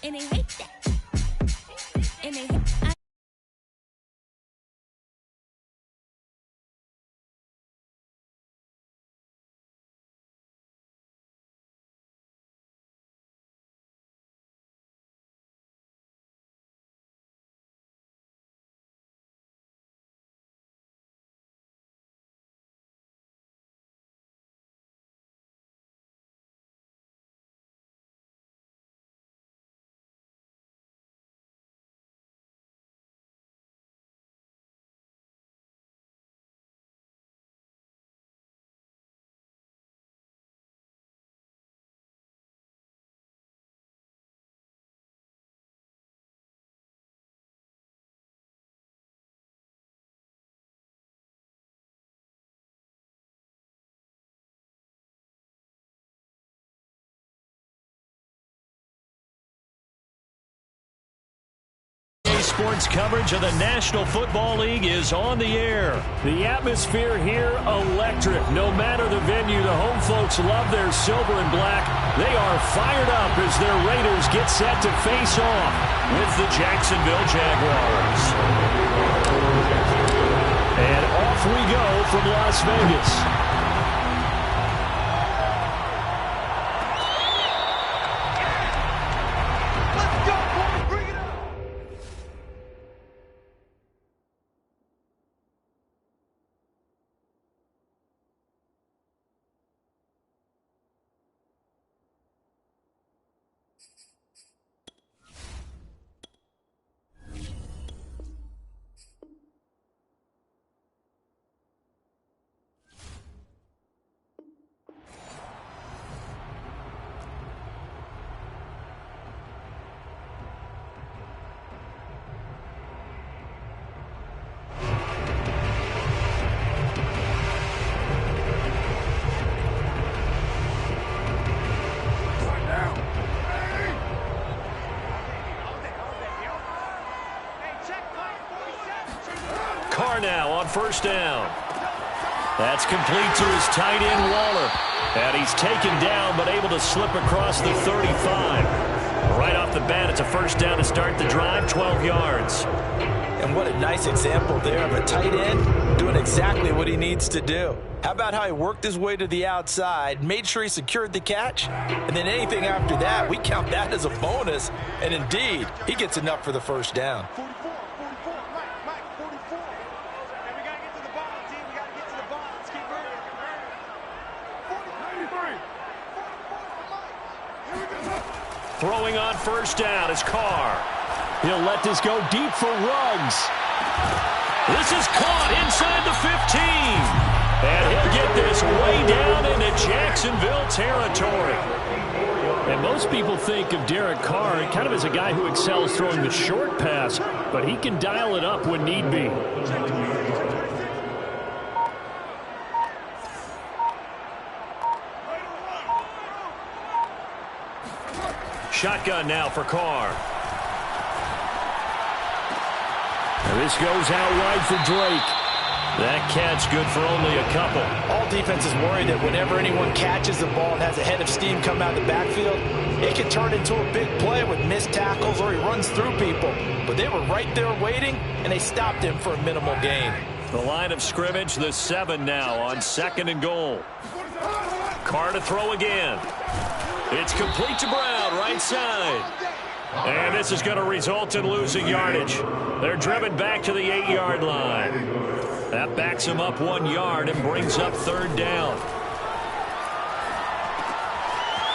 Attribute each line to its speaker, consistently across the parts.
Speaker 1: And they hate that. And they hate
Speaker 2: Sports coverage of the National Football League is on the air. The atmosphere here electric. No matter the venue, the home folks love their silver and black. They are fired up as their Raiders get set to face off with the Jacksonville Jaguars. And off we go from Las Vegas. Now on first down. That's complete to his tight end, Waller. And he's taken down, but able to slip across the 35. Right off the bat, it's a first down to start the drive, 12 yards.
Speaker 3: And what a nice example there of a tight end doing exactly what he needs to do. How about how he worked his way to the outside, made sure he secured the catch, and then anything after that, we count that as a bonus. And indeed, he gets enough for the first down.
Speaker 2: Throwing on first down is Carr. He'll let this go deep for Ruggs. This is caught inside the 15. And he'll get this way down into Jacksonville territory. And most people think of Derek Carr kind of as a guy who excels throwing the short pass, but he can dial it up when need be. Shotgun now for Carr. And this goes out wide for Drake. That catch good for only a couple.
Speaker 3: All defenses worry that whenever anyone catches the ball and has a head of steam come out of the backfield, it can turn into a big play with missed tackles or he runs through people. But they were right there waiting, and they stopped him for a minimal gain.
Speaker 2: The line of scrimmage, the 7 now on 2nd and goal. Carr to throw again. It's complete to Brown, right side. And this is going to result in losing yardage. They're driven back to the 8-yard line. That backs him up 1 yard and brings up 3rd down.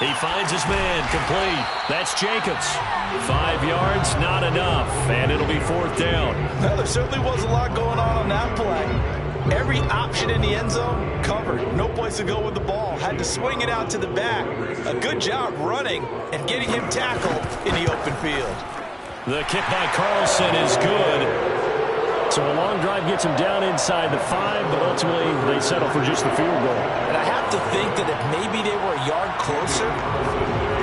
Speaker 2: He finds his man, complete. That's Jacobs. 5 yards, not enough, and it'll be 4th down.
Speaker 3: Well, there certainly was a lot going on that play. Every option in the end zone covered. No place to go with the ball. Had to swing it out to the back. A good job running and getting him tackled in the open field.
Speaker 2: The kick by Carlson is good. So a long drive gets him down inside the 5, but ultimately they settle for just the field goal.
Speaker 3: And I have to think that if maybe they were a yard closer,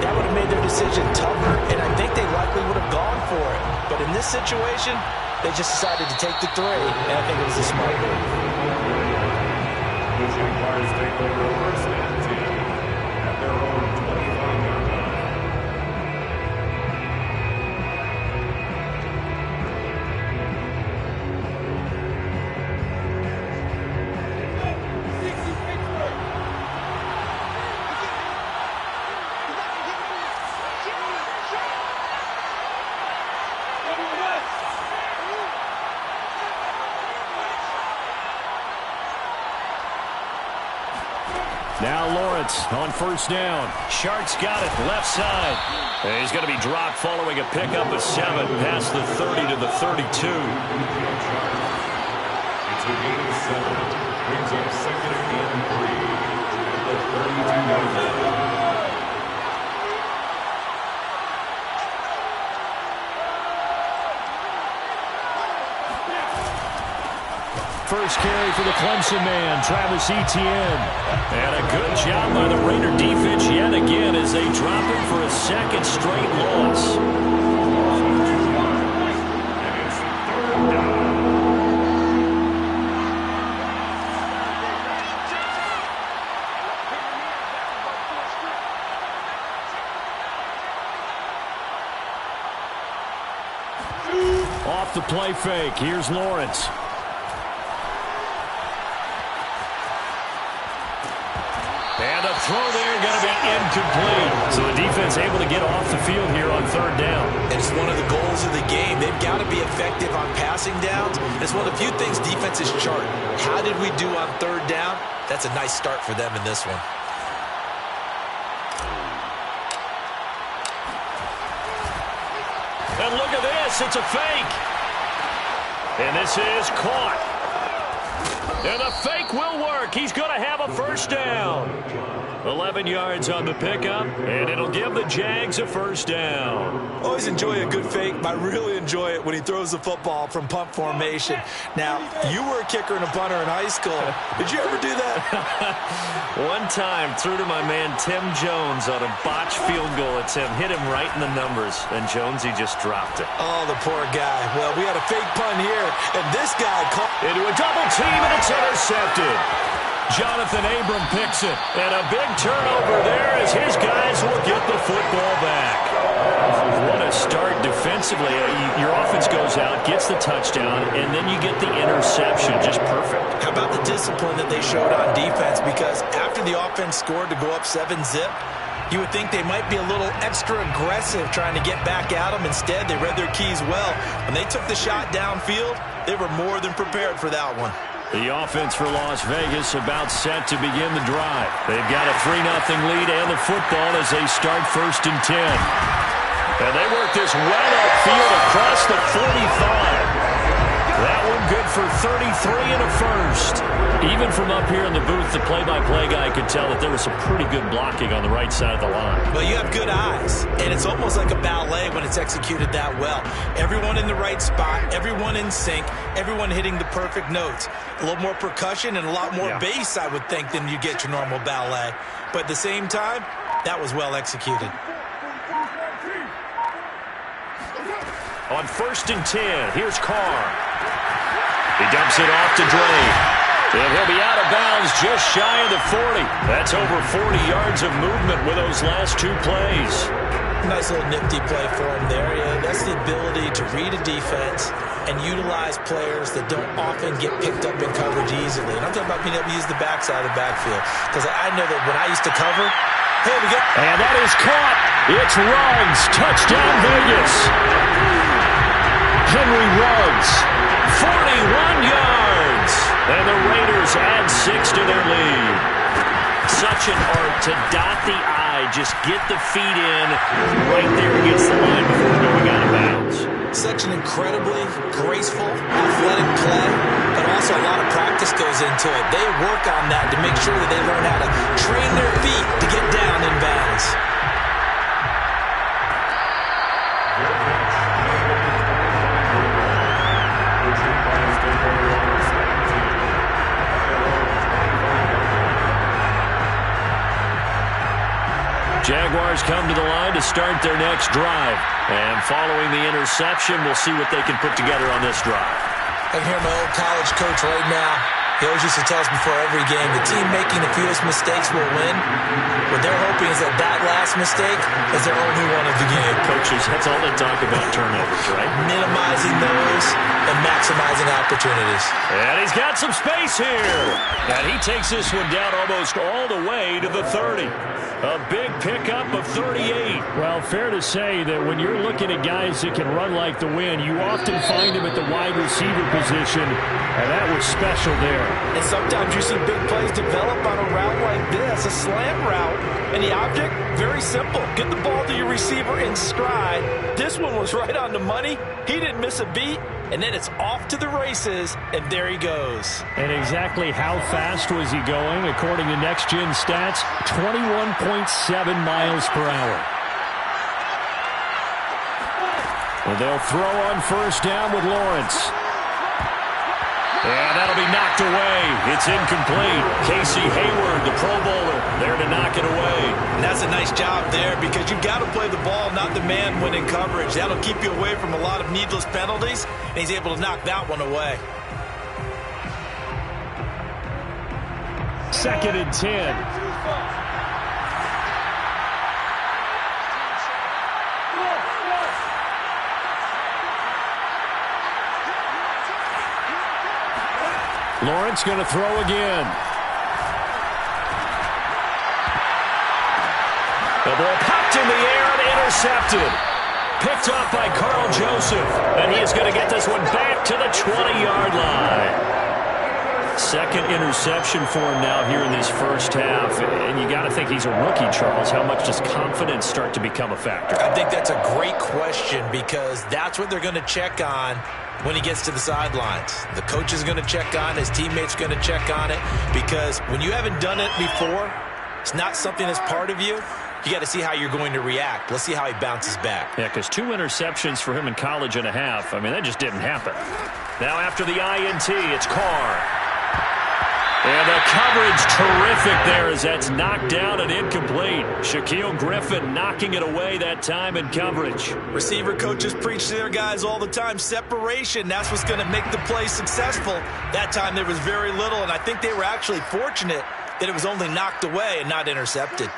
Speaker 3: that would have made their decision tougher, and I think they likely would have gone for it. But in this situation, they just decided to take the 3, and I think it was a smart move.
Speaker 4: The Jaguars take over first and 10 at their own 25-yard
Speaker 2: blitz on first down. Shark's got it left side. And he's going to be dropped following a pickup of 7 past the 30 to the 32.
Speaker 4: It's a gain of 7. Brings up 2nd and 3. The 32-yard line.
Speaker 2: First carry for the Clemson man, Travis Etienne. And a good job by the Raider defense yet again as they drop him for a 2nd straight loss.
Speaker 4: And it's 3rd down.
Speaker 2: Off the play fake, here's Lawrence. And a throw there going to be incomplete. So the defense able to get off the field here on 3rd down.
Speaker 3: And it's one of the goals of the game. They've got to be effective on passing downs. It's one of the few things defenses chart. How did we do on 3rd down? That's a nice start for them in this one.
Speaker 2: And look at this, it's a fake. And this is caught. And the fake will work. He's going to have a first down. 11 yards on the pickup, and it'll give the Jags a first down.
Speaker 3: Always enjoy a good fake, but I really enjoy it when he throws the football from punt formation. Now, you were a kicker and a punter in high school. Did you ever do that?
Speaker 2: One time, threw to my man Tim Jones on a botched field goal attempt. Hit him right in the numbers, and Jonesy just dropped it.
Speaker 3: Oh, the poor guy. Well, we had a fake punt here, and this guy caught
Speaker 2: into a double team, and it's intercepted. Jonathan Abram picks it, and a big turnover there as his guys will get the football back. What a start defensively. Your offense goes out, gets the touchdown, and then you get the interception. Just perfect.
Speaker 3: How about the discipline that they showed on defense? Because after the offense scored to go up 7-zip, you would think they might be a little extra aggressive trying to get back at them. Instead, they read their keys well. When they took the shot downfield, they were more than prepared for that one.
Speaker 2: The offense for Las Vegas about set to begin the drive. They've got a 3-0 lead and the football as they start 1st and 10. And they work this well upfield across the 45. That one good for 33 and a first. Even from up here in the booth, the play-by-play guy could tell that there was some pretty good blocking on the right side of the line.
Speaker 3: Well, you have good eyes, and it's almost like a ballet when it's executed that well. Everyone in the right spot, everyone in sync, everyone hitting the perfect notes. A little more percussion and a lot more bass, I would think, than you get your normal ballet. But at the same time, that was well executed.
Speaker 2: On 1st and 10, here's Carr. He dumps it off to Drake. And he'll be out of bounds just shy of the 40. That's over 40 yards of movement with those last 2 plays.
Speaker 3: Nice little nifty play for him there. Yeah, that's the ability to read a defense and utilize players that don't often get picked up in coverage easily. And I'm talking about being able to use the backside of the backfield. Because I know that when I used to cover, here we go.
Speaker 2: And that is caught. It's Ruggs. Touchdown, Vegas. Henry Ruggs. 41 yards. And the Raiders add 6 to their lead. Such an art to dot the I, just get the feet in right there against the line before going out of bounds.
Speaker 3: Such an incredibly graceful, athletic play, but also a lot of practice goes into it. They work on that to make sure that they learn how to train their feet to get down in bounds.
Speaker 2: Jaguars come to the line to start their next drive. And following the interception, we'll see what they can put together on this drive.
Speaker 3: I can hear my old college coach right now. He always used to tell us before every game, the team making the fewest mistakes will win. What they're hoping is that that last mistake is their only one of the game.
Speaker 2: Coach coaches, that's all they talk about, turnovers, right?
Speaker 3: Minimizing those and maximizing opportunities.
Speaker 2: And he's got some space here. And he takes this one down almost all the way to the 30. A big pickup of 38. Well, fair to say that when you're looking at guys that can run like the wind, you often find them at the wide receiver position, and that was special there.
Speaker 3: And sometimes you see big plays develop on a route like this, a slant route, and the object, very simple. Get the ball to your receiver in stride. This one was right on the money. He didn't miss a beat, and then it's off to the races, and there he goes.
Speaker 2: And exactly how fast was he going? According to Next Gen Stats, 21.7 miles per hour. Well, they'll throw on first down with Lawrence. And that'll be knocked away. It's incomplete. Casey Hayward, the Pro Bowler, there to knock it away.
Speaker 3: And that's a nice job there because you've got to play the ball, not the man when in coverage. That'll keep you away from a lot of needless penalties, and he's able to knock that one away.
Speaker 2: 2nd and 10. Lawrence going to throw again. The ball popped in the air and intercepted. Picked off by Carl Joseph. And he is going to get this one back to the 20-yard line. Second interception for him now here in this first half. And you got to think he's a rookie, Charles. How much does confidence start to become a factor?
Speaker 3: I think that's a great question because that's what they're going to check on when he gets to the sidelines. The coach is going to check on, his teammates are going to check on it, because when you haven't done it before, it's not something that's part of you. You got to see how you're going to react. Let's see how he bounces back.
Speaker 2: Yeah, because 2 interceptions for him in college and a half. I mean, that just didn't happen. Now after the INT, it's Carr. And the coverage terrific there as that's knocked down and incomplete. Shaquille Griffin knocking it away that time in coverage.
Speaker 3: Receiver coaches preach to their guys all the time. Separation, that's what's going to make the play successful. That time there was very little, and I think they were actually fortunate that it was only knocked away and not intercepted.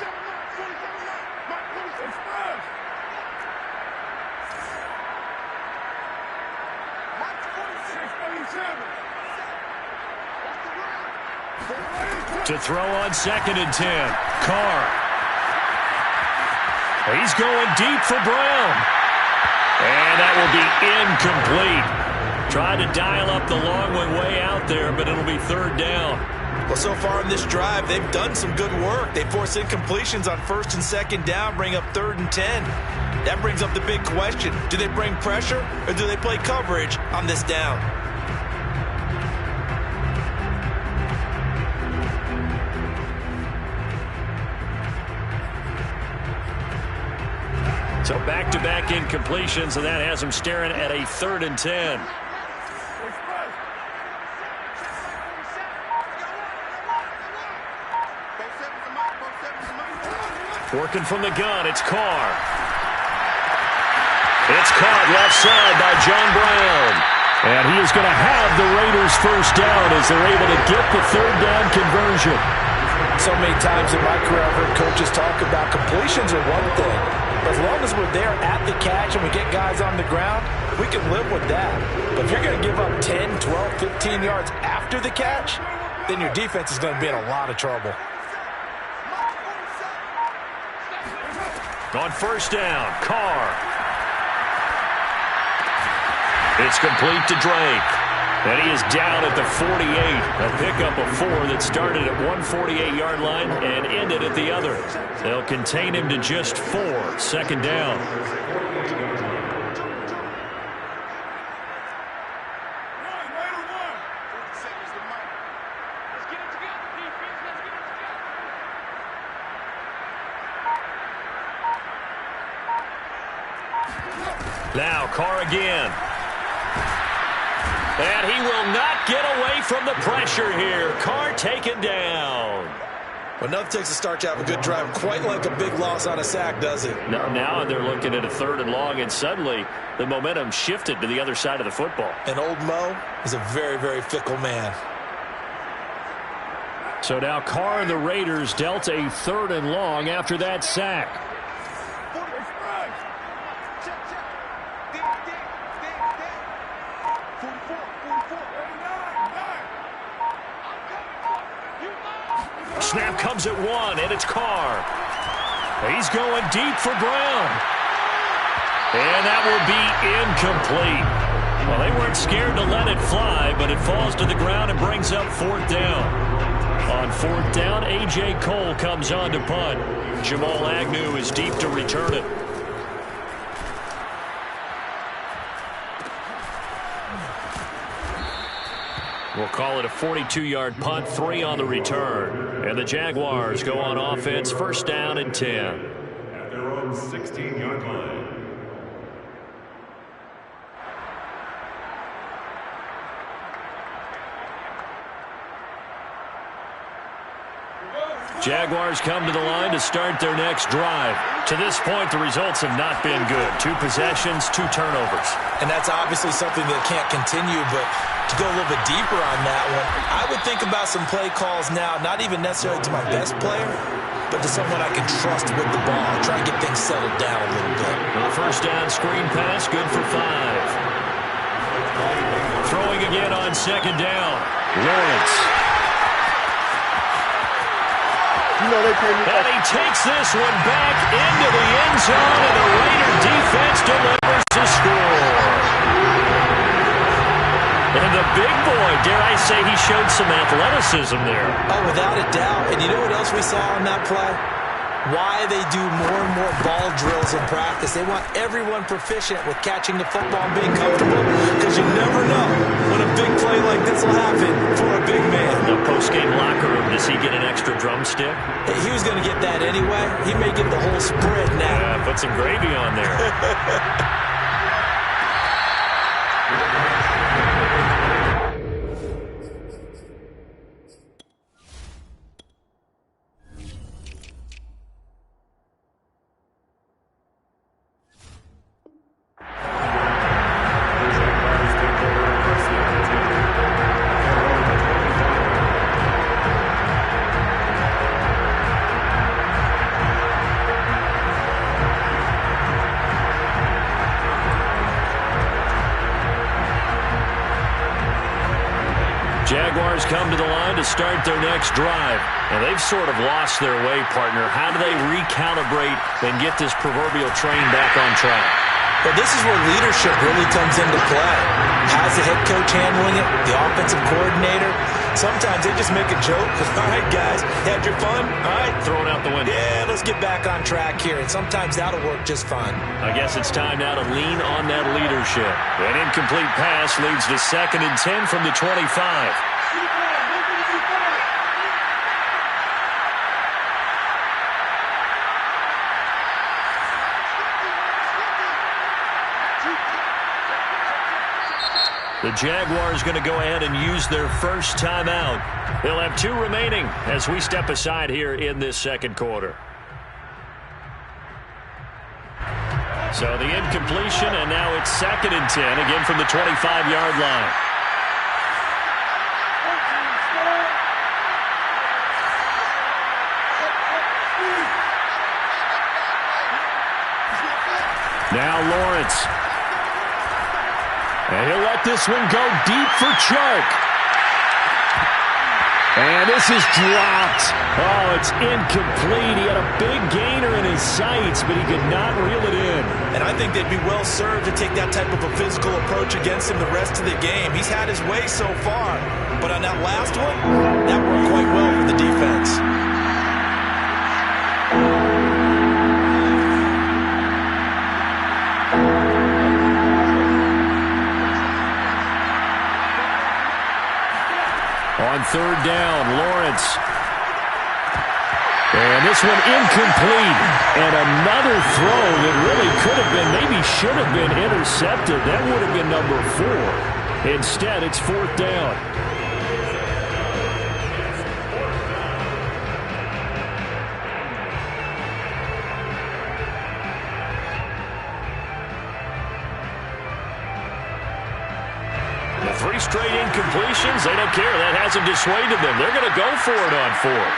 Speaker 2: To throw on 2nd and 10. Carr. He's going deep for Brown. And that will be incomplete. Tried to dial up the long one way out there, but it'll be 3rd down.
Speaker 3: Well, so far in this drive, they've done some good work. They force incompletions on 1st and 2nd down, bring up 3rd and 10. That brings up the big question. Do they bring pressure or do they play coverage on this down?
Speaker 2: So back-to-back incompletions, and that has him staring at a 3rd and 10. Working from the gun, it's Carr. It's caught left side by John Brown. And he is going to have the Raiders first down as they're able to get the 3rd down conversion.
Speaker 3: So many times in my career I've heard coaches talk about completions are one thing. But as long as we're there at the catch and we get guys on the ground, we can live with that. But if you're going to give up 10, 12, 15 yards after the catch, then your defense is going to be in a lot of trouble.
Speaker 2: On first down, Carr. It's complete to Drake. And he is down at the 48. A pickup of 4 that started at 148-yard line and ended at the other. They'll contain him to just 4. 2nd down. Now Carr again. And he will not get away from the pressure here. Carr taken down.
Speaker 3: Well, nothing takes a start to have a good drive quite like a big loss on a sack, does it?
Speaker 2: No, now they're looking at a 3rd and long, and suddenly the momentum shifted to the other side of the football.
Speaker 3: And old Mo is a very, very fickle man.
Speaker 2: So now Carr and the Raiders dealt a 3rd and long after that sack. Snap comes at 1, and it's Carr. He's going deep for Brown. And that will be incomplete. Well, they weren't scared to let it fly, but it falls to the ground and brings up 4th down. On 4th down, A.J. Cole comes on to punt. Jamal Agnew is deep to return it. We'll call it a 42-yard punt, 3 on the return. And the Jaguars go on offense, 1st down and 10.
Speaker 4: At their own 16-yard line.
Speaker 2: Jaguars come to the line to start their next drive. To this point, the results have not been good. 2 possessions, 2 turnovers.
Speaker 3: And that's obviously something that can't continue, but to go a little bit deeper on that one, I would think about some play calls now, not even necessarily to my best player, but to someone I can trust with the ball. Try and get things settled down a little bit.
Speaker 2: The 1st down screen pass, good for 5. Throwing again on 2nd down. Lawrence. And he takes this one back into the end zone, and the Raider defense delivers the score. And the big boy, dare I say, he showed some athleticism there.
Speaker 3: Oh, without a doubt. And you know what else we saw on that play? Why they do more and more ball drills in practice. They want everyone proficient with catching the football and being comfortable, because you never know when a big play like this will happen for a big man.
Speaker 2: The post-game locker room, does he get an extra drumstick?
Speaker 3: He was going to get that anyway. He may get the whole spread now.
Speaker 2: Yeah, put some gravy on there. Jaguars come to the line to start their next drive. And they've sort of lost their way, partner. How do they recalibrate and get this proverbial train back on track?
Speaker 3: Well, this is where leadership really comes into play. How's the head coach handling it? The offensive coordinator? Sometimes they just make a joke. All right, guys, had your fun? All right.
Speaker 2: Throw it out the window.
Speaker 3: Yeah, let's get back on track here. And sometimes that'll work just fine.
Speaker 2: I guess it's time now to lean on that leadership. An incomplete pass leads to 2nd and 10 from the 25. The Jaguars going to go ahead and use their first timeout. They'll have 2 remaining as we step aside here in this 2nd quarter. So the incompletion, and now it's 2nd and 10, again from the 25-yard line. Now Lawrence. And he'll let this one go deep for Chark. And this is dropped. Oh, it's incomplete. He had a big gainer in his sights, but he could not reel it in.
Speaker 3: And I think they'd be well served to take that type of a physical approach against him the rest of the game. He's had his way so far. But on that last one, that worked quite well for the defense.
Speaker 2: On 3rd down, Lawrence. And this one incomplete. And another throw that really could have been, maybe should have been intercepted. That would have been number 4. Instead, it's 4th down. The 3 straight incompletions, they don't care. That hasn't dissuaded them. They're going to go for it on 4th.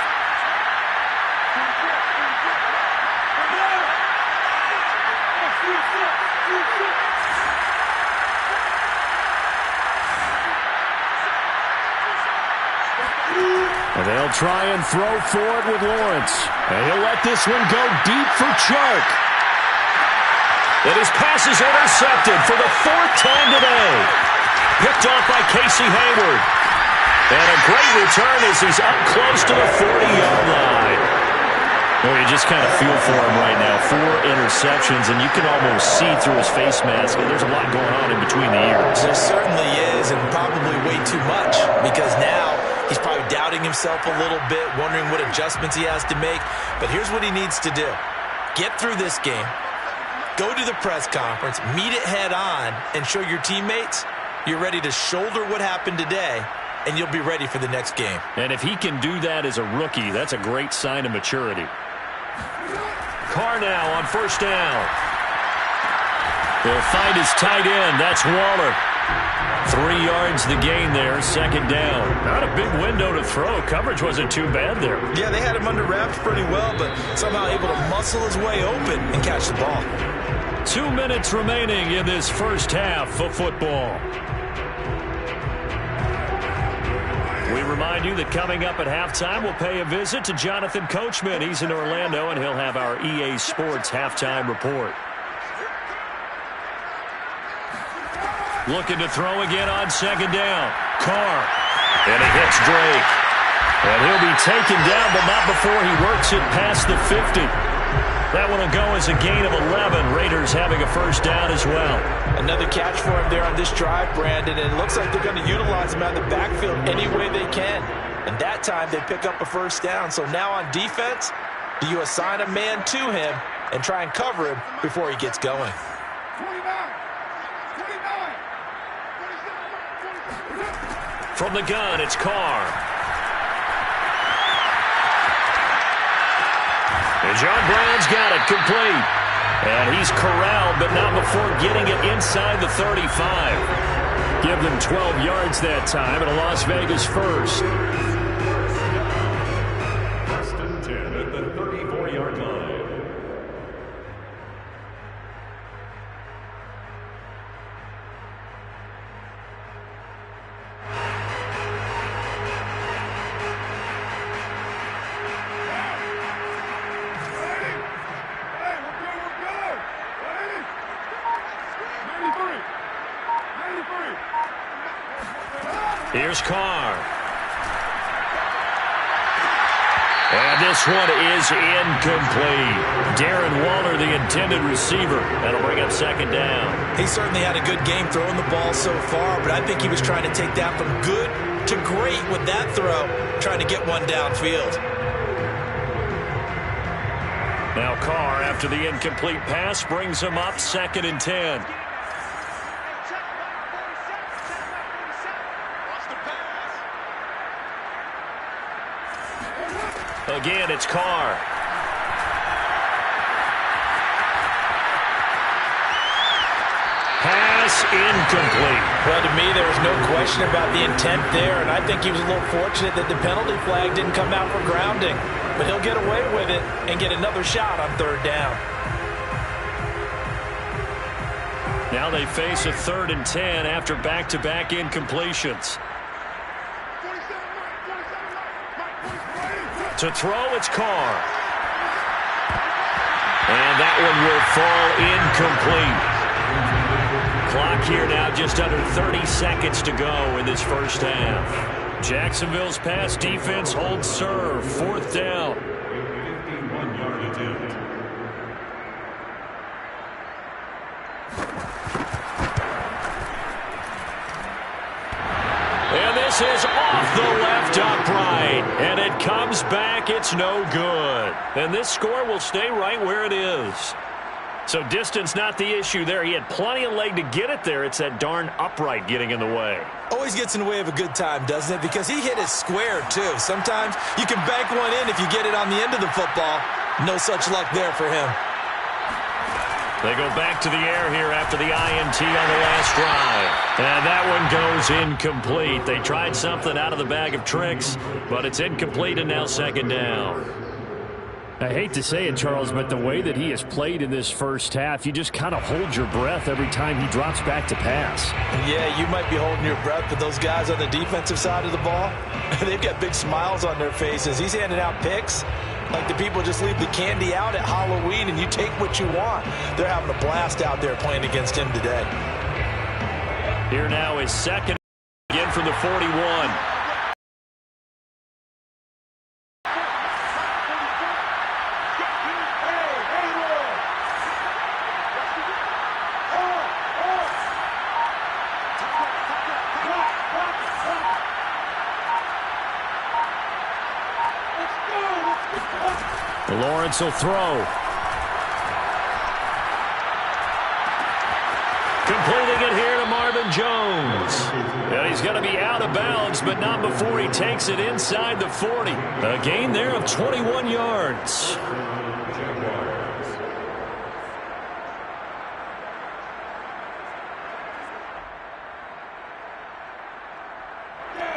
Speaker 2: They'll try and throw for it with Lawrence. And he'll let this one go deep for Chark. And his pass is intercepted for the 4th time today. Picked off by Casey Hayward. And a great return as he's up close to the 40-yard line. Well, you just kind of feel for him right now. 4 interceptions, and you can almost see through his face mask. There's a lot going on in between the ears.
Speaker 3: There certainly is, and probably way too much, because now he's probably doubting himself a little bit, wondering what adjustments he has to make. But here's what he needs to do. Get through this game. Go to the press conference, meet it head on, and show your teammates you're ready to shoulder what happened today, and you'll be ready for the next game.
Speaker 2: And if he can do that as a rookie, that's a great sign of maturity. Carr now on 1st down. He'll find his tight end. That's Waller. 3 yards the gain there, 2nd down. Not a big window to throw. Coverage wasn't too bad there.
Speaker 3: Yeah, they had him under wraps pretty well, but somehow able to muscle his way open and catch the ball.
Speaker 2: 2 minutes remaining in this first half of football. We remind you that coming up at halftime, we'll pay a visit to Jonathan Coachman. He's in Orlando, and he'll have our EA Sports halftime report. Looking to throw again on 2nd down. Carr. And he hits Drake. And he'll be taken down, but not before he works it past the 50. That one will go as a gain of 11. Raiders having a 1st down as well.
Speaker 3: Another catch for him there on this drive, Brandon, and it looks like they're going to utilize him out of the backfield any way they can. And that time they pick up a 1st down. So now on defense, do you assign a man to him and try and cover him before he gets going?
Speaker 2: From the gun, it's Carr. And John Brown's got it complete. And he's corralled, but not before getting it inside the 35. Give them 12 yards that time, and a Las Vegas 1st.
Speaker 4: 1st and 10 at the 34-yard line.
Speaker 2: Here's Carr. And this one is incomplete. Darren Waller, the intended receiver. That'll bring up 2nd down.
Speaker 3: He certainly had a good game throwing the ball so far, but I think he was trying to take that from good to great with that throw, trying to get one downfield.
Speaker 2: Now Carr, after the incomplete pass, brings him up 2nd and 10. Again, it's Carr. Pass incomplete.
Speaker 3: Well, to me, there was no question about the intent there, and I think he was a little fortunate that the penalty flag didn't come out for grounding. But he'll get away with it and get another shot on 3rd down.
Speaker 2: Now they face a 3rd and 10 after back-to-back incompletions. To throw, it's Carr. And that one will fall incomplete. Clock here now just under 30 seconds to go in this 1st half. Jacksonville's pass defense holds serve. 4th down.
Speaker 4: 51-yard attempt.
Speaker 2: And this is off the left upright. And it comes back. It's no good. And this score will stay right where it is. So distance not the issue there. He had plenty of leg to get it there. It's that darn upright getting in the way.
Speaker 3: Always gets in the way of a good time, doesn't it? Because he hit it square, too. Sometimes you can bank one in if you get it on the end of the football. No such luck there for him.
Speaker 2: They go back to the air here after the INT on the last drive. And that one goes incomplete. They tried something out of the bag of tricks, but it's incomplete and now 2nd down. I hate to say it, Charles, but the way that he has played in this first half, you just kind of hold your breath every time he drops back to pass.
Speaker 3: Yeah, you might be holding your breath, but those guys on the defensive side of the ball, they've got big smiles on their faces. He's handing out picks like the people just leave the candy out at Halloween and you take what you want. They're having a blast out there playing against him today.
Speaker 2: Here now is second again from the 41. Lawrence will throw. Completing it here to Marvin Jones. And he's going to be out of bounds, but not before he takes it inside the 40. A gain there of 21 yards.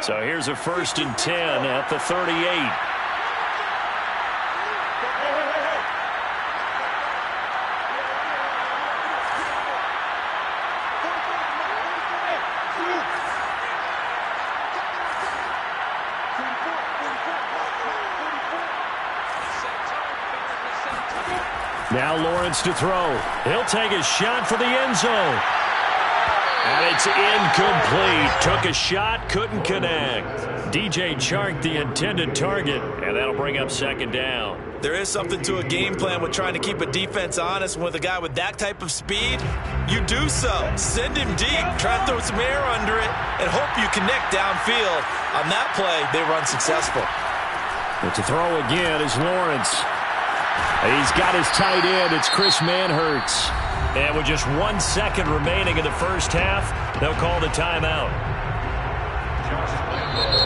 Speaker 2: So here's a 1st and 10 at the 38. Now Lawrence to throw. He'll take a shot for the end zone. And it's incomplete. Took a shot, couldn't connect. DJ Chark, the intended target, and that'll bring up 2nd down.
Speaker 3: There is something to a game plan with trying to keep a defense honest. With a guy with that type of speed, you do so. Send him deep, try to throw some air under it, and hope you connect downfield. On that play, they run successful.
Speaker 2: But to throw again is Lawrence. He's got his tight end. It's Chris Manhertz. And with just 1 second remaining in the first half, they'll call the timeout.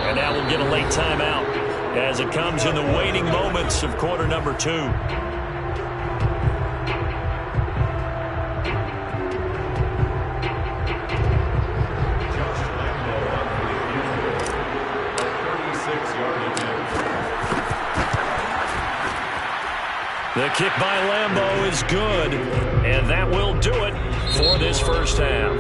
Speaker 2: And now we'll get a late timeout as it comes in the waning moments of quarter number 2. The kick by Lambeau is good, and that will do it for this first half.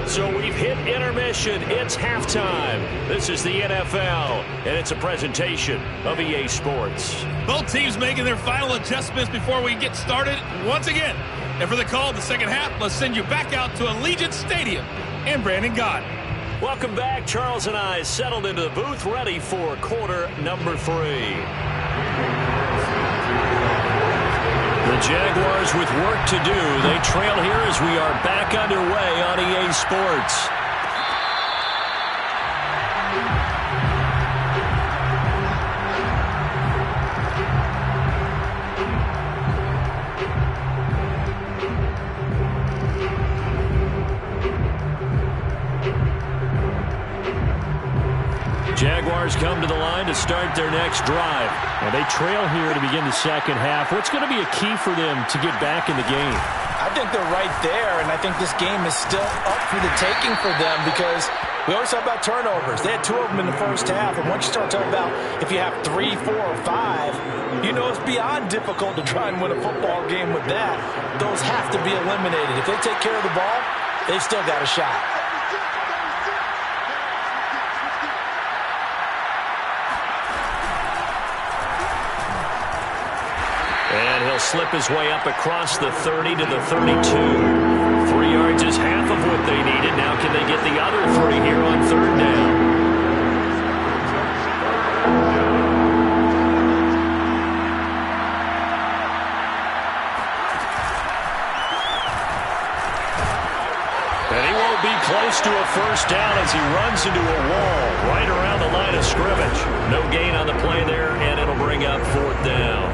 Speaker 2: So we've hit intermission. It's halftime. This is the NFL, and it's a presentation of EA Sports.
Speaker 5: Both teams making their final adjustments before we get started once again. And for the call of the second half, let's send you back out to Allegiant Stadium and Brandon Gott.
Speaker 2: Welcome back. Charles and I settled into the booth, ready for quarter number 3. The Jaguars with work to do. They trail here as we are back underway on EA Sports. Jaguars come to the line to start their next drive. And they trail here to begin the second half. What's going to be a key for them to get back in the game?
Speaker 3: I think they're right there, and I think this game is still up for the taking for them because we always talk about turnovers. They had 2 of them in the first half, and once you start talking about if you have 3, 4, or 5, you know it's beyond difficult to try and win a football game with that. Those have to be eliminated. If they take care of the ball, they've still got a shot.
Speaker 2: And he'll slip his way up across the 30 to the 32. 3 yards is half of what they needed. Now can they get the other 3 here on 3rd down? And he won't be close to a first down as he runs into a wall right around the line of scrimmage. No gain on the play there, and it'll bring up 4th down.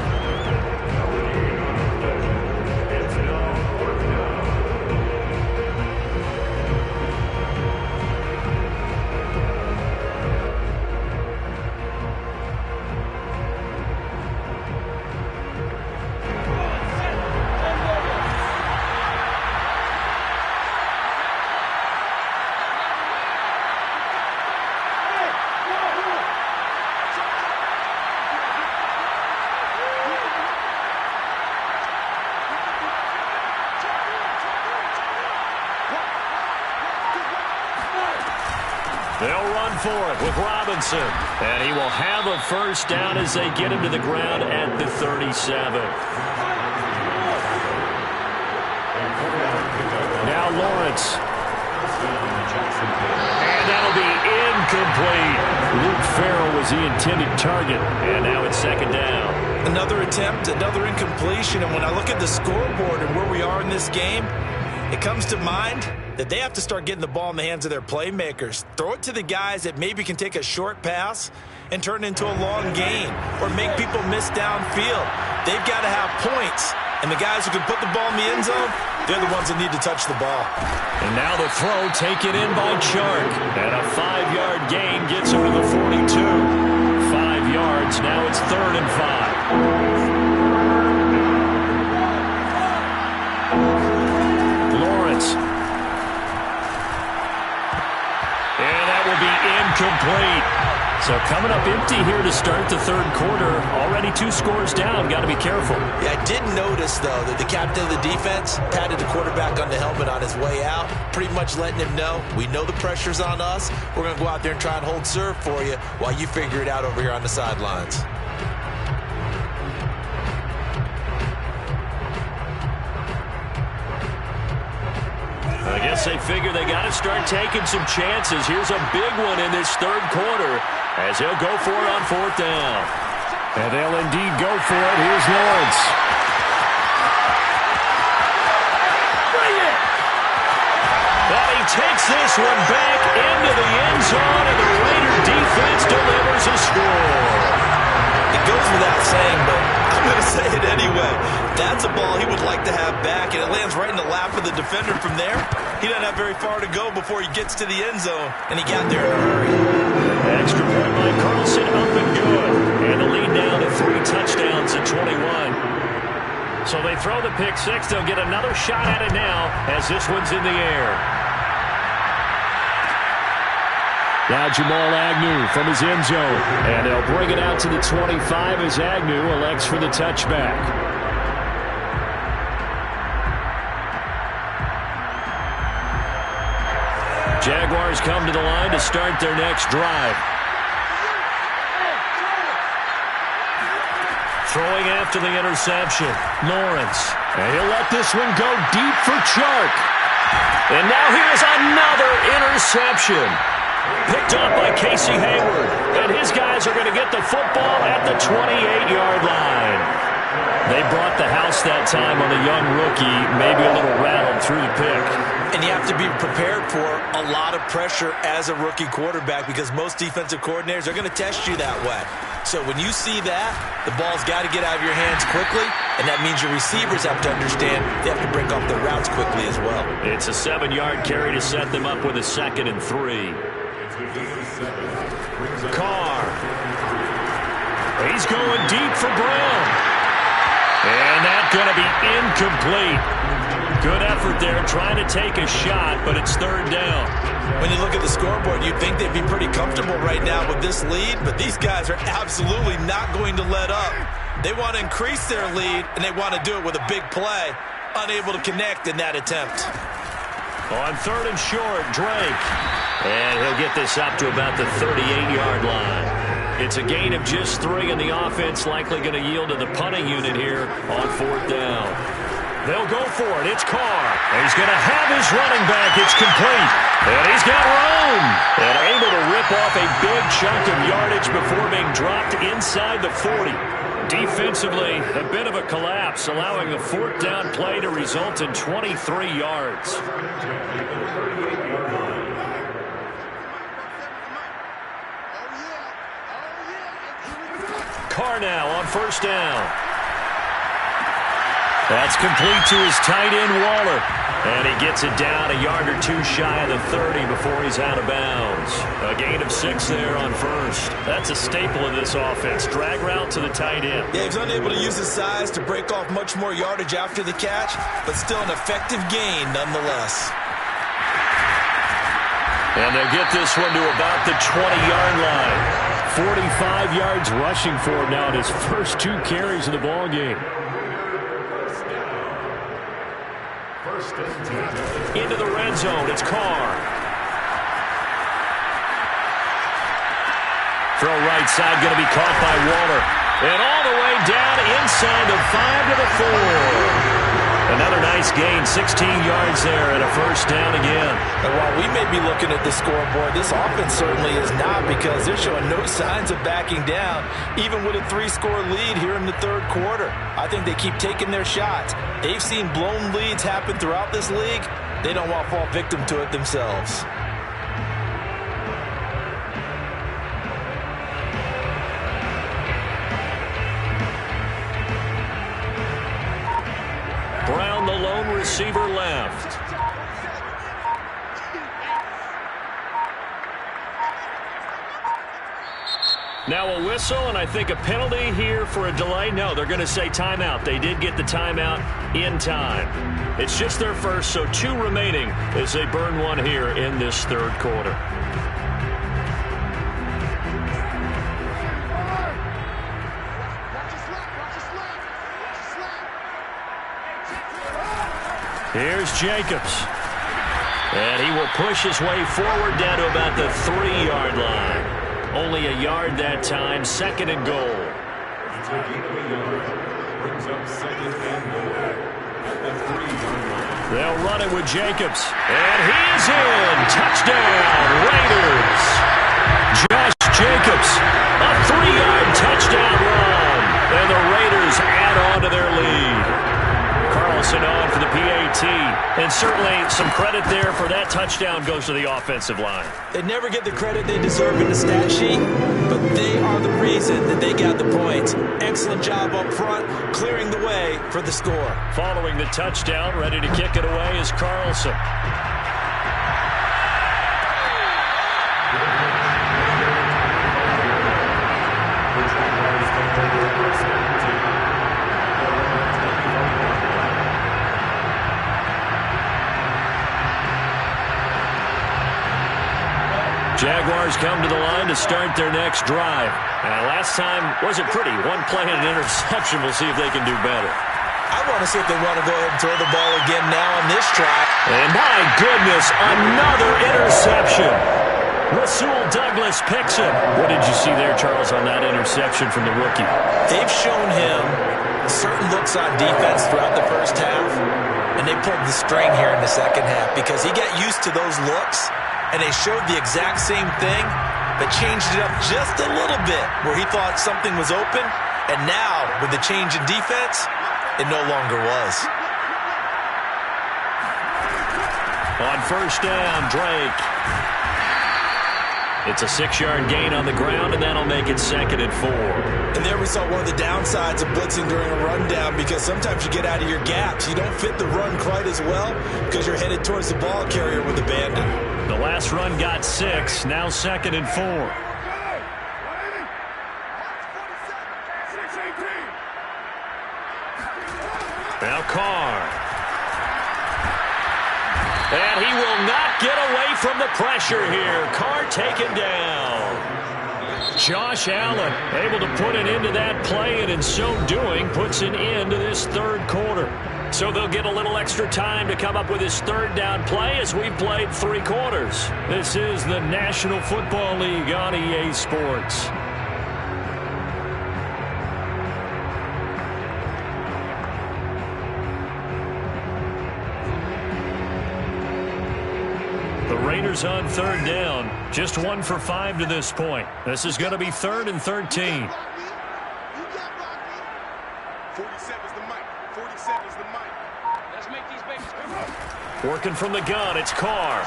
Speaker 2: They'll run for it with Robinson. And he will have a first down as they get him to the ground at the 37. Now Lawrence. And that'll be incomplete. Luke Farrell was the intended target. And now it's second down.
Speaker 3: Another attempt, another incompletion. And when I look at the scoreboard and where we are in this game, it comes to mind that they have to start getting the ball in the hands of their playmakers. Throw it to the guys that maybe can take a short pass and turn it into a long gain or make people miss downfield. They've got to have points. And the guys who can put the ball in the end zone, they're the ones that need to touch the ball.
Speaker 2: And now the throw taken in by Chark. And a 5-yard gain gets him to the 42. 5 yards. Now it's 3rd and 5. Lawrence. And that will be incomplete. So coming up empty here to start the third quarter. Already 2 scores down. Got to be careful.
Speaker 3: Yeah, I did notice, though, that the captain of the defense patted the quarterback on the helmet on his way out, pretty much letting him know, we know the pressure's on us. We're going to go out there and try and hold serve for you while you figure it out over here on the sidelines.
Speaker 2: I guess they figure they got to start taking some chances. Here's a big one in this third quarter as they'll go for it on 4th down. And they'll indeed go for it. Here's Lawrence. Bring it! But he takes this one back into the end zone, and the Raider defense delivers a score.
Speaker 3: It goes without saying, but I'm going to say it anyway. That's a ball he would like to have back, and it lands right in the lap of the defender from there. He doesn't have very far to go before he gets to the end zone, and he got there in a hurry.
Speaker 2: Extra point by Carlson, up and good. And the lead now to 3 touchdowns at 21. So they throw the pick 6. They'll get another shot at it now as this one's in the air. Now Jamal Agnew from his end zone. And they'll bring it out to the 25 as Agnew elects for the touchback. Jaguars come to the line to start their next drive. Throwing after the interception, Lawrence. And he'll let this one go deep for Chark. And now here's another interception. Picked up by Casey Hayward. And his guys are going to get the football at the 28-yard line. They brought the house that time on the young rookie, maybe a little rattled through the pick.
Speaker 3: And you have to be prepared for a lot of pressure as a rookie quarterback because most defensive coordinators are going to test you that way. So when you see that, the ball's got to get out of your hands quickly, and that means your receivers have to understand they have to break off their routes quickly as well.
Speaker 2: It's a 7-yard carry to set them up with a 2nd and 3. Carr. He's going deep for Brown. And that's going to be incomplete. Good effort there trying to take a shot, but it's 3rd down.
Speaker 3: When you look at the scoreboard, you'd think they'd be pretty comfortable right now with this lead, but these guys are absolutely not going to let up. They want to increase their lead, and they want to do it with a big play. Unable to connect in that attempt.
Speaker 2: On 3rd and short, Drake. And he'll get this up to about the 38-yard line. It's a gain of just 3, and the offense likely going to yield to the punting unit here on 4th down. They'll go for it. It's Carr. And he's going to have his running back. It's complete. And he's got room. And able to rip off a big chunk of yardage before being dropped inside the 40. Defensively, a bit of a collapse, allowing a 4th down play to result in 23 yards. Carr now on 1st down. That's complete to his tight end, Waller. And he gets it down a yard or 2 shy of the 30 before he's out of bounds. A gain of 6 there on 1st. That's a staple of this offense. Drag route to the tight end.
Speaker 3: Yeah, he's unable to use his size to break off much more yardage after the catch, but still an effective gain nonetheless.
Speaker 2: And they'll get this one to about the 20-yard line. 45 yards rushing for him now in his first 2 carries of the ball game. Into the red zone, it's Carr. Throw right side going to be caught by Waller. And all the way down inside the 5 to the 4. Another nice gain, 16 yards there and a first down again.
Speaker 3: And while we may be looking at the scoreboard, this offense certainly is not, because they're showing no signs of backing down, even with a 3-score lead here in the third quarter. I think they keep taking their shots. They've seen blown leads happen throughout this league. They don't want to fall victim to it themselves.
Speaker 2: Brown, the lone receiver, left. Now a whistle, and I think a penalty here for a delay. No, they're going to say timeout. They did get the timeout in time. It's just their first, so 2 remaining as they burn one here in this third quarter. Here's Jacobs. And he will push his way forward down to about the 3-yard line. Only a yard that time, 2nd and goal.
Speaker 4: Brings up 2nd and goal at the 3-yard line.
Speaker 2: They'll run it with Jacobs. And he's in. Touchdown, Raiders. Josh Jacobs, a 3-yard touchdown run. And the Raiders add on to their lead. Carlson on for the PAT. And certainly some credit there for that touchdown goes to the offensive line.
Speaker 3: They never get the credit they deserve in the stat sheet, but they are the reason that they got the points. Excellent job up front, clearing the way for the score.
Speaker 2: Following the touchdown, ready to kick it away is Carlson. Jaguars come to the line to start their next drive. Last time wasn't pretty. One play and an interception. We'll see if they can do better.
Speaker 3: I want to see if they want to go ahead and throw the ball again now on this try.
Speaker 2: And my goodness, another interception. Rasul Douglas picks it. What did you see there, Charles, on that interception from the rookie?
Speaker 3: They've shown him certain looks on defense throughout the first half, and they pulled the string here in the second half because he got used to those looks. And they showed the exact same thing, but changed it up just a little bit where he thought something was open. And now, with the change in defense, it no longer was.
Speaker 2: On first down, Drake. It's a 6-yard gain on the ground, and that'll make it 2nd and 4.
Speaker 3: And there we saw one of the downsides of blitzing during a rundown, because sometimes you get out of your gaps. You don't fit the run quite as well because you're headed towards the ball carrier with abandon.
Speaker 2: The last run got 6, now 2nd and 4. Now Carr. And he will not get away from the pressure here. Carr taken down. Josh Allen able to put an end to that play, and in so doing puts an end to this third quarter. So they'll get a little extra time to come up with his third down play as we've played 3 quarters. This is the National Football League on EA Sports. The Raiders on third down. Just 1 for 5 to this point. This is going to be 3rd and 13.
Speaker 6: 47's the mic. 47's the mic. Let's make these babies come.
Speaker 2: Working from the gun, it's Carr.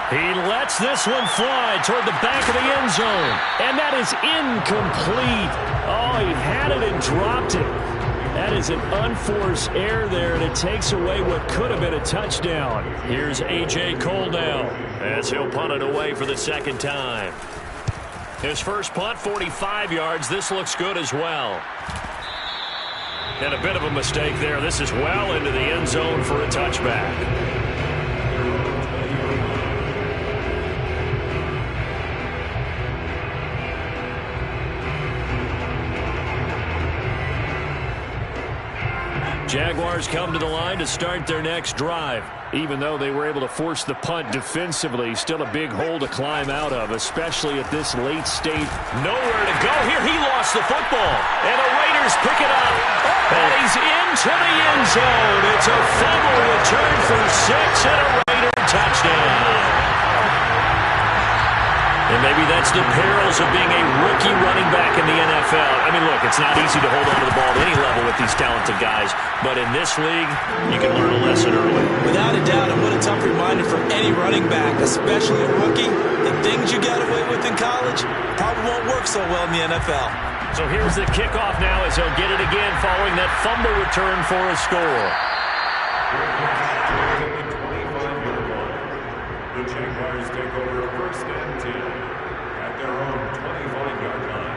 Speaker 2: He lets this one fly toward the back of the end zone. And that is incomplete. Oh, he had it and dropped it. That is an unforced error there, and it takes away what could have been a touchdown. Here's A.J. Cole now as he'll punt it away for the 2nd time. His first punt, 45 yards. This looks good as well. And a bit of a mistake there. This is well into the end zone for a touchback. Jaguars come to the line to start their next drive. Even though they were able to force the punt defensively, still a big hole to climb out of, especially at this late stage. Nowhere to go here. He lost the football, and the Raiders pick it up. And he's into the end zone. It's a fumble return for 6 and a Raider touchdown. And maybe that's the perils of being a rookie running back in the NFL. I mean, look, it's not easy to hold on to the ball at any level with these talented guys. But in this league, you can learn a lesson early.
Speaker 3: Without a doubt, and what a tough reminder for any running back, especially a rookie. The things you got away with in college probably won't work so well in the NFL.
Speaker 2: So here's the kickoff now as he'll get it again following that fumble return for a score.
Speaker 4: The Jaguars take over first and 10 at their own 25-yard line.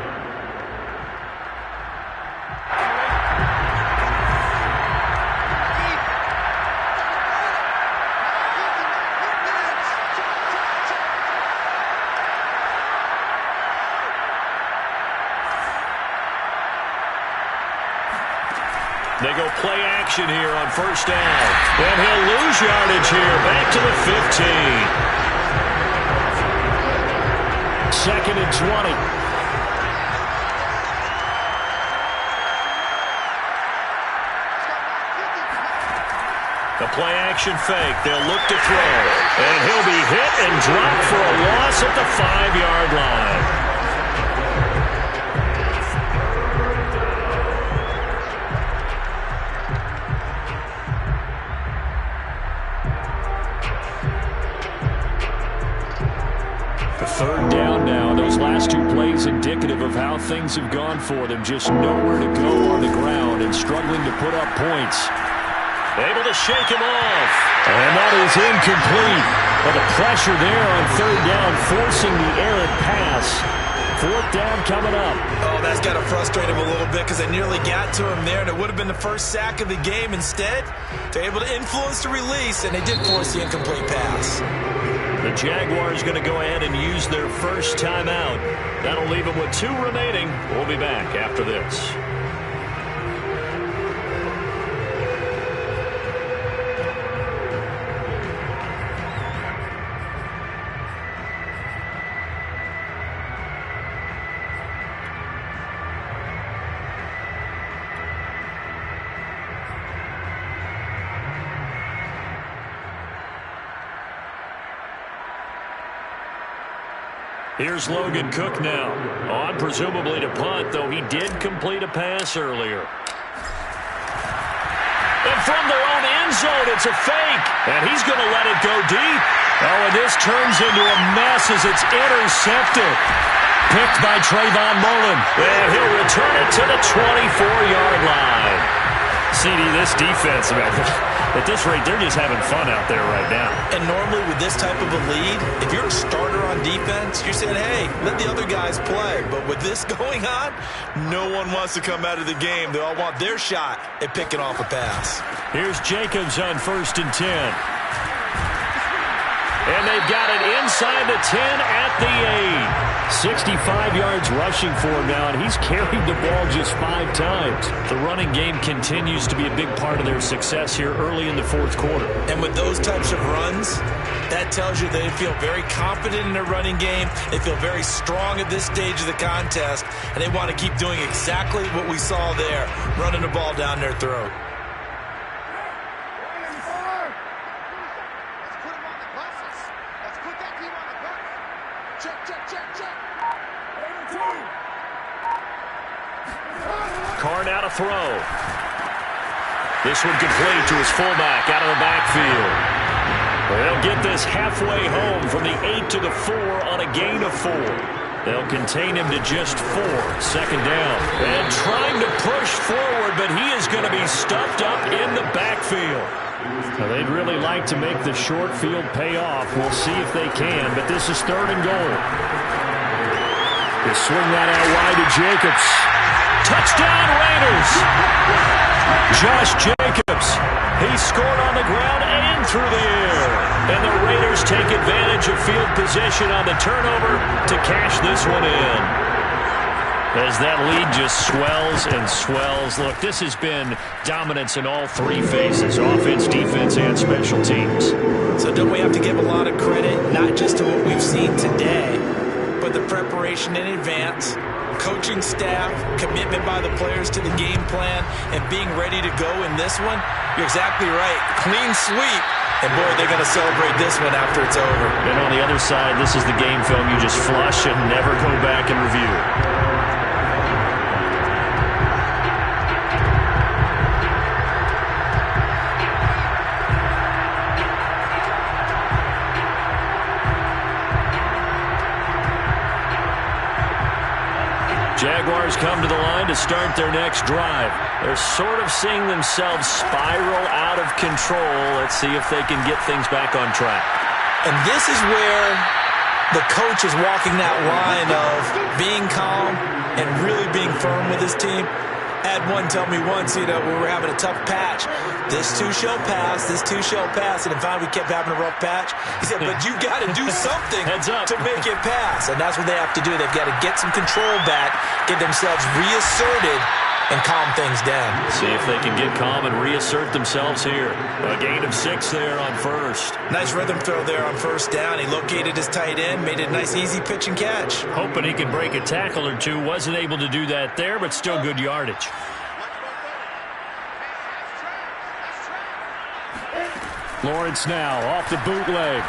Speaker 2: They go play action here on first down. And he'll lose yardage here. Back to the 15. Second and 20. The play action fake. They'll look to throw. And he'll be hit and dropped for a loss at the 5-yard line. Third down now. Those last two plays indicative of how things have gone for them. Just nowhere to go on the ground and struggling to put up points. Able to shake him off. And that is incomplete. But the pressure there on third down forcing the errant pass. Fourth down coming up.
Speaker 3: Oh, that's got to frustrate him a little bit because they nearly got to him there, and it would have been the first sack of the game. Instead, they're able to influence the release, and they did force the incomplete pass.
Speaker 2: The Jaguars going to go ahead and use their first timeout. That'll leave them with 2 remaining. We'll be back after this. Here's Logan Cook now, on presumably to punt, though he did complete a pass earlier. And from their own end zone, it's a fake, and he's going to let it go deep. Oh, and this turns into a mess as it's intercepted. Picked by Trayvon Mullen, and he'll return it to the 24-yard line. CD, this defense, at this rate, they're just having fun out there right now.
Speaker 3: And normally with this type of a lead, if you're a starter on defense, you're saying, hey, let the other guys play. But with this going on, no one wants to come out of the game. They all want their shot at picking off a pass.
Speaker 2: Here's Jacobs on first and 10. And they've got it inside the 10 at the 8. 65 yards rushing for him now, and he's carried the ball just 5 times. The running game continues to be a big part of their success here early in the fourth quarter.
Speaker 3: And with those types of runs, that tells you they feel very confident in their running game. They feel very strong at this stage of the contest, and they want to keep doing exactly what we saw there, running the ball down their throat.
Speaker 2: Carr now to throw. This one complete to his fullback out of the backfield. They'll get this halfway home from the 8 to the 4 on a gain of 4. They'll contain him to just 4. Second down. And trying to push forward, but he is going to be stuffed up in the backfield. Now, they'd really like to make the short field pay off. We'll see if they can, but this is third and goal. They swing that out wide to Jacobs. Touchdown, Raiders! Josh Jacobs. He scored on the ground and through the air. And the Raiders take advantage of field position on the turnover to cash this one in. As that lead just swells and swells. Look, this has been dominance in all three phases, offense, defense, and special teams.
Speaker 3: So don't we have to give a lot of credit, not just to what we've seen today, but the preparation in advance, coaching staff, commitment by the players to the game plan, and being ready to go in this one? You're exactly right. Clean sweep. And, boy, they're going to celebrate this one after it's over.
Speaker 2: And on the other side, this is the game film you just flush and never go back and review. Jaguars come to the line to start their next drive. They're sort of seeing themselves spiral out of control. Let's see if they can get things back on track.
Speaker 3: And this is where the coach is walking that line of being calm and really being firm with his team. I had one tell me once, when we were having a tough patch, this too shall pass, this too shall pass. And finally we kept having a rough patch. He said, but you got to do something to make it pass. And that's what they have to do. They've got to get some control back, get themselves reasserted, and calm things down.
Speaker 2: See if they can get calm and reassert themselves here. A gain of 6 there on first.
Speaker 3: Nice rhythm throw there on first down. He located his tight end, made it a nice easy pitch and catch.
Speaker 2: Hoping he could break a tackle or two. Wasn't able to do that there, but still good yardage. Lawrence now off the bootleg.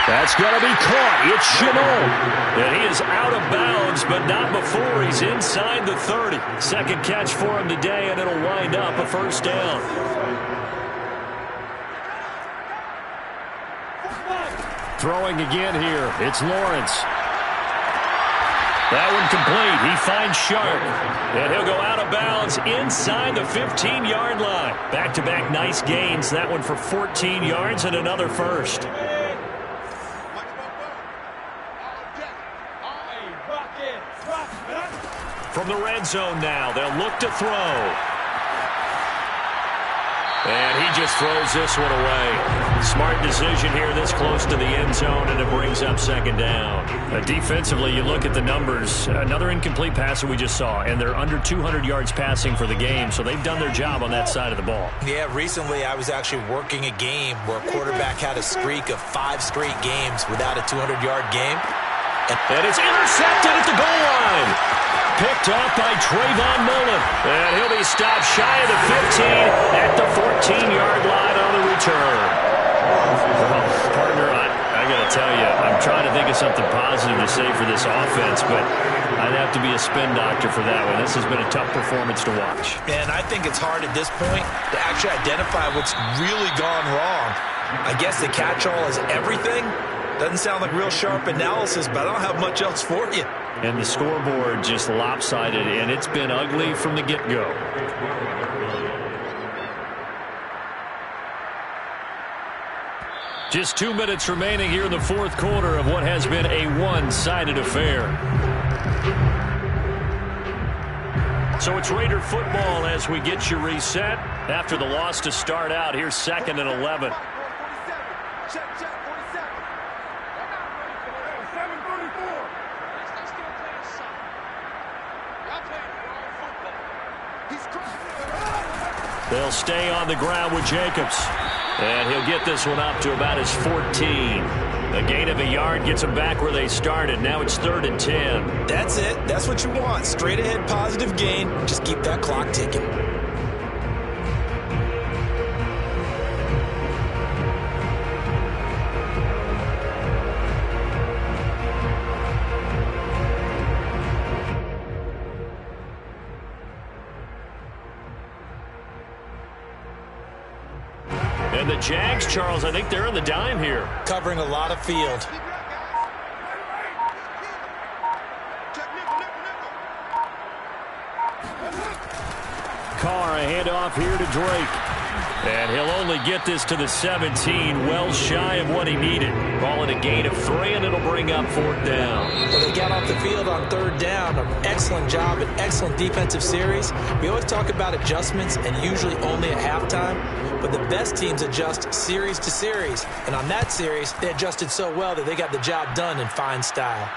Speaker 2: That's going to be caught. It's Chenot. And he is out of bounds, but not before he's inside the 30. Second catch for him today, and it'll wind up a first down. Throwing again here. It's Lawrence. That one complete. He finds Sharp. And he'll go out of bounds inside the 15-yard line. Back-to-back nice gains. That one for 14 yards and another first. From the red zone now, they'll look to throw. And he just throws this one away. Smart decision here this close to the end zone, and it brings up second down. Defensively, you look at the numbers. Another incomplete pass that we just saw, and they're under 200 yards passing for the game, so they've done their job on that side of the ball.
Speaker 3: Yeah, recently I was actually working a game where a quarterback had a streak of 5 straight games without a 200-yard game.
Speaker 2: And it's intercepted at the goal line. Picked off by Trayvon Mullen. And he'll be stopped shy of the 15 at the 14-yard line on the return. Well, partner, I got to tell you, I'm trying to think of something positive to say for this offense, but I'd have to be a spin doctor for that one. This has been a tough performance to watch.
Speaker 3: And I think it's hard at this point to actually identify what's really gone wrong. I guess the catch-all is everything. Doesn't sound like real sharp analysis, but I don't have much else for you.
Speaker 2: And the scoreboard just lopsided, and it's been ugly from the get-go. Just 2 minutes remaining here in the fourth quarter of what has been a one-sided affair. So it's Raider football as we get you reset. After the loss to start out, here's 2nd and 11. They'll stay on the ground with Jacobs. And he'll get this one up to about his 14. A gain of a yard gets them back where they started. Now it's 3rd and 10.
Speaker 3: That's it. That's what you want. Straight ahead positive gain. Just keep that clock ticking.
Speaker 2: And the Jags, Charles, I think they're in the dime here.
Speaker 3: Covering a lot of field.
Speaker 2: Carr, a handoff here to Drake. And he'll only get this to the 17, well shy of what he needed. Call it a gain of 3, and it'll bring up 4th down.
Speaker 3: Well, they got off the field on 3rd down. An excellent job, an excellent defensive series. We always talk about adjustments, and usually only at halftime. But the best teams adjust series to series. And on that series, they adjusted so well that they got the job done in fine style.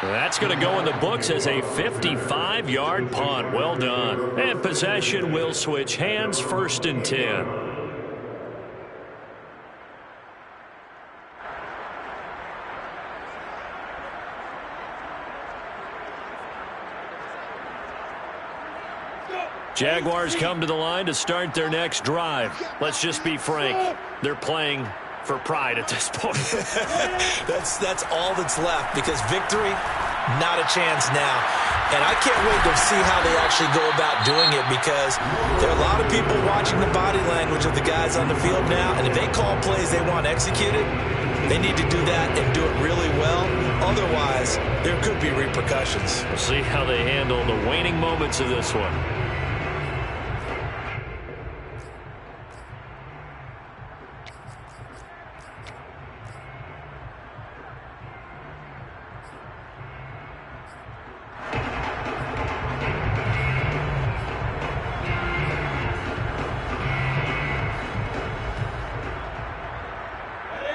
Speaker 2: That's going to go in the books as a 55-yard punt. Well done. And possession will switch hands, 1st and 10. Jaguars come to the line to start their next drive. Let's just be frank. They're playing for pride at this point.
Speaker 3: That's all that's left, because victory, not a chance now. And I can't wait to see how they actually go about doing it, because there are a lot of people watching the body language of the guys on the field now, and if they call plays they want executed, they need to do that and do it really well. Otherwise, there could be repercussions.
Speaker 2: We'll see how they handle the waning moments of this one.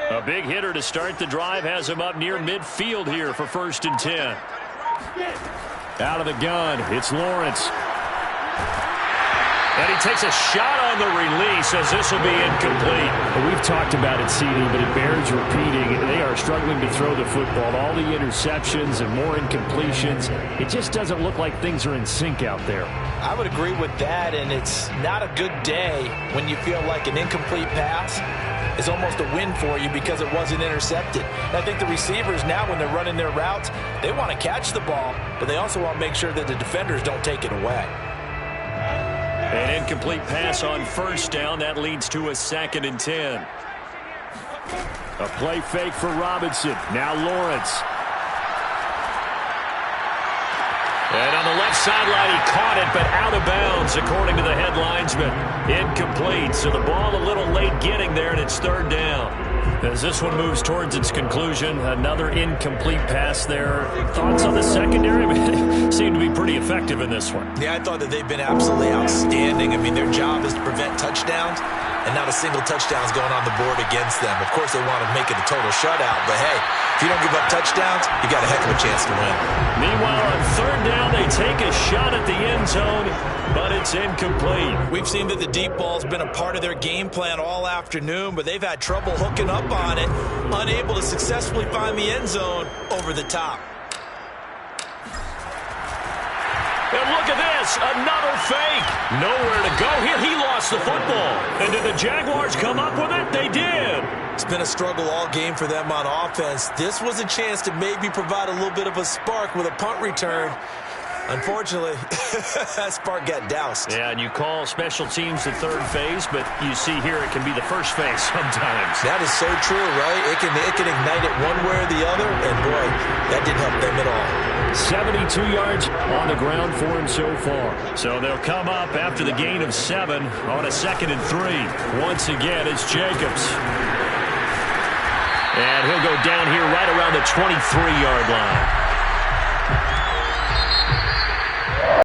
Speaker 2: A big hitter to start the drive has him up near midfield here for 1st and 10. Out of the gun, it's Lawrence. And he takes a shot on the release as this will be incomplete.
Speaker 7: We've talked about it, CD, but it bears repeating. They are struggling to throw the football. All the interceptions and more incompletions. It just doesn't look like things are in sync out there.
Speaker 3: I would agree with that, and it's not a good day when you feel like an incomplete pass is almost a win for you because it wasn't intercepted. And I think the receivers now, when they're running their routes, they want to catch the ball, but they also want to make sure that the defenders don't take it away.
Speaker 2: An incomplete pass on 1st down. That leads to a 2nd and 10.
Speaker 7: A play fake for Robinson. Now Lawrence.
Speaker 2: And on the left sideline, he caught it, but out of bounds, according to the head linesman. Incomplete, so the ball a little late getting there, and it's 3rd down. As this one moves towards its conclusion, another incomplete pass there. Thoughts on the secondary? They seem to be pretty effective in this one.
Speaker 3: Yeah, I thought that they've been absolutely outstanding. I mean, their job is to prevent touchdowns, and not a single touchdown's going on the board against them. Of course, they want to make it a total shutout, but hey, if you don't give up touchdowns, you got a heck of a chance to win.
Speaker 2: Meanwhile, on 3rd down, they take a shot at the end zone, but it's incomplete.
Speaker 3: We've seen that the deep ball's been a part of their game plan all afternoon, but they've had trouble hooking up on it, unable to successfully find the end zone over the top.
Speaker 2: And look at this, another fake. Nowhere to go here. He lost the football. And did the Jaguars come up with it? They did.
Speaker 3: It's been a struggle all game for them on offense. This was a chance to maybe provide a little bit of a spark with a punt return. Unfortunately, that spark got doused.
Speaker 2: Yeah, and you call special teams the 3rd phase, but you see here it can be the 1st phase sometimes.
Speaker 3: That is so true, right? It can ignite it one way or the other, and boy, that didn't help them at all.
Speaker 7: 72 yards on the ground for him so far.
Speaker 2: So they'll come up after the gain of 7 on a 2nd and 3. Once again, it's Jacobs. And he'll go down here right around the 23-yard line.